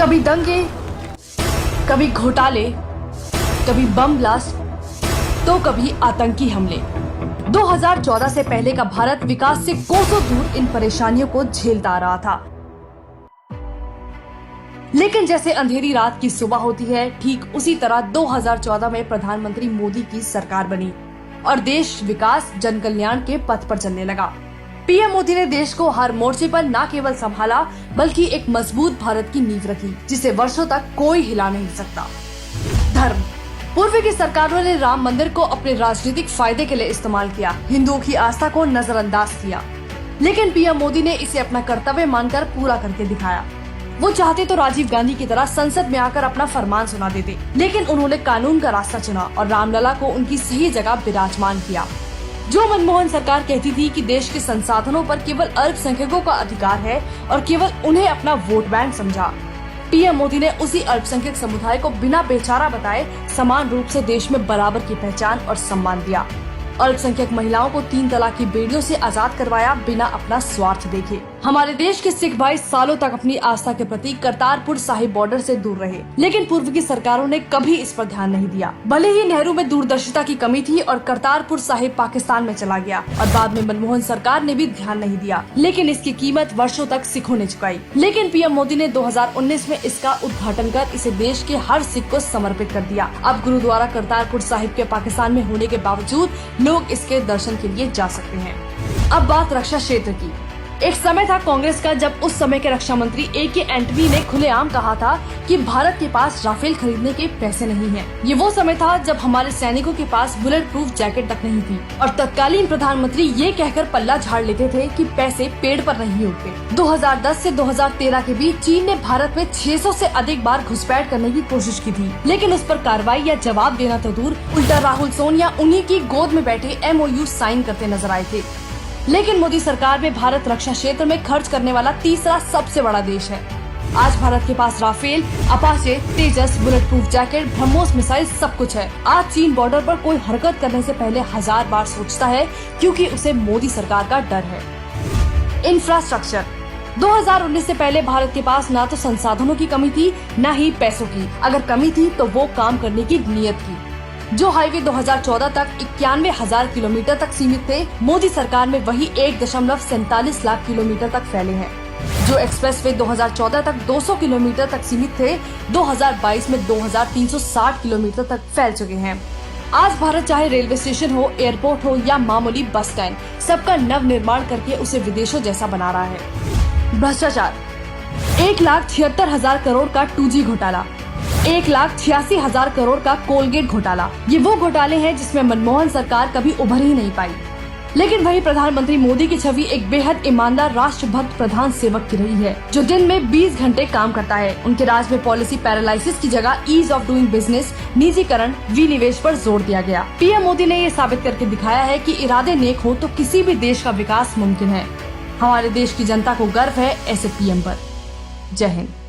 कभी दंगे, कभी घोटाले, कभी बम ब्लास्ट, तो कभी आतंकी हमले। 2014 से पहले का भारत विकास से कोसों दूर इन परेशानियों को झेलता आ रहा था। लेकिन जैसे अंधेरी रात की सुबह होती है, ठीक उसी तरह 2014 में प्रधानमंत्री मोदी की सरकार बनी और देश विकास जन कल्याण के पथ पर चलने लगा। पीएम मोदी ने देश को हर मोर्चे पर न केवल संभाला बल्कि एक मजबूत भारत की नींव रखी, जिसे वर्षों तक कोई हिला नहीं सकता। धर्म। पूर्व की सरकारों ने राम मंदिर को अपने राजनीतिक फायदे के लिए इस्तेमाल किया, हिंदुओं की आस्था को नजरअंदाज किया, लेकिन पीएम मोदी ने इसे अपना कर्तव्य मानकर पूरा करके दिखाया। वो चाहते तो राजीव गांधी की तरह संसद में आकर अपना फरमान सुना देते, लेकिन उन्होंने कानून का रास्ता चुना और रामलला को उनकी सही जगह विराजमान किया। जो मनमोहन सरकार कहती थी कि देश के संसाधनों पर केवल अल्पसंख्यकों का अधिकार है और केवल उन्हें अपना वोट बैंक समझा, पीएम मोदी ने उसी अल्पसंख्यक समुदाय को बिना बेचारा बताए समान रूप से देश में बराबर की पहचान और सम्मान दिया। अल्पसंख्यक महिलाओं को 3 तलाक की बेड़ियों से आजाद करवाया बिना अपना स्वार्थ देखे। हमारे देश के सिख भाई सालों तक अपनी आस्था के प्रति करतारपुर साहिब बॉर्डर से दूर रहे, लेकिन पूर्व की सरकारों ने कभी इस पर ध्यान नहीं दिया। भले ही नेहरू में दूरदर्शिता की कमी थी और करतारपुर साहिब पाकिस्तान में चला गया और बाद में मनमोहन सरकार ने भी ध्यान नहीं दिया, लेकिन इसकी कीमत वर्षों तक सिखों ने चुकाई। लेकिन पीएम मोदी ने 2019 में इसका उद्घाटन कर इसे देश के हर सिख को समर्पित कर दिया। अब गुरुद्वारा करतारपुर साहिब के पाकिस्तान में होने के बावजूद लोग इसके दर्शन के लिए जा सकते हैं। अब बात रक्षा क्षेत्र की। एक समय था कांग्रेस का जब उस समय के रक्षा मंत्री ए.के. एंटनी ने खुलेआम कहा था कि भारत के पास राफेल खरीदने के पैसे नहीं हैं। ये वो समय था जब हमारे सैनिकों के पास बुलेट प्रूफ जैकेट तक नहीं थी और तत्कालीन प्रधानमंत्री ये कहकर पल्ला झाड़ लेते थे कि पैसे पेड़ पर नहीं उगते। 2010 से 2013 के बीच चीन ने भारत में 600 से अधिक बार घुसपैठ करने की कोशिश की थी, लेकिन उस पर कार्रवाई या जवाब देना तो दूर, उल्टा राहुल सोनिया उन्हीं की गोद में बैठे MOU साइन करते नजर आए थे। लेकिन मोदी सरकार में भारत रक्षा क्षेत्र में खर्च करने वाला तीसरा सबसे बड़ा देश है। आज भारत के पास Rafale, Apache, Tejas, bullet proof jacket, BrahMos missile सब कुछ है। आज चीन बॉर्डर पर कोई हरकत करने से पहले 1000 बार सोचता है, क्योंकि उसे मोदी सरकार का डर है। इंफ्रास्ट्रक्चर। 2019 से पहले भारत के पास ना तो संसाधनों की कमी थी, न ही पैसों की। अगर कमी थी तो वो काम करने की नीयत की। जो हाईवे 2014 तक 91,000 किलोमीटर तक सीमित थे, मोदी सरकार में वही 1.47 लाख किलोमीटर तक फैले हैं। जो एक्सप्रेसवे 2014 तक 200 किलोमीटर तक सीमित थे, 2022 में 2,360 किलोमीटर तक फैल चुके हैं। आज भारत चाहे रेलवे स्टेशन हो, एयरपोर्ट हो या मामूली बस स्टैंड, सबका नव निर्माण करके उसे विदेशों जैसा बना रहा है। भ्रष्टाचार। 1,76,000 करोड़ का 2G घोटाला, 1,86,000 करोड़ का कोलगेट घोटाला, ये वो घोटाले हैं जिसमें मनमोहन सरकार कभी उभर ही नहीं पाई। लेकिन वही प्रधानमंत्री मोदी की छवि एक बेहद ईमानदार राष्ट्रभक्त प्रधान सेवक की रही है, जो दिन में 20 घंटे काम करता है। उनके राज में पॉलिसी पैरालाइसिस की जगह ईज ऑफ डूइंग बिजनेस, निजीकरण, विनिवेश पर जोर दिया गया। पीएम मोदी ने ये साबित करके दिखाया है कि इरादे नेक हो तो किसी भी देश का विकास मुमकिन है। हमारे देश की जनता को गर्व है ऐसे पीएम पर। जय हिंद।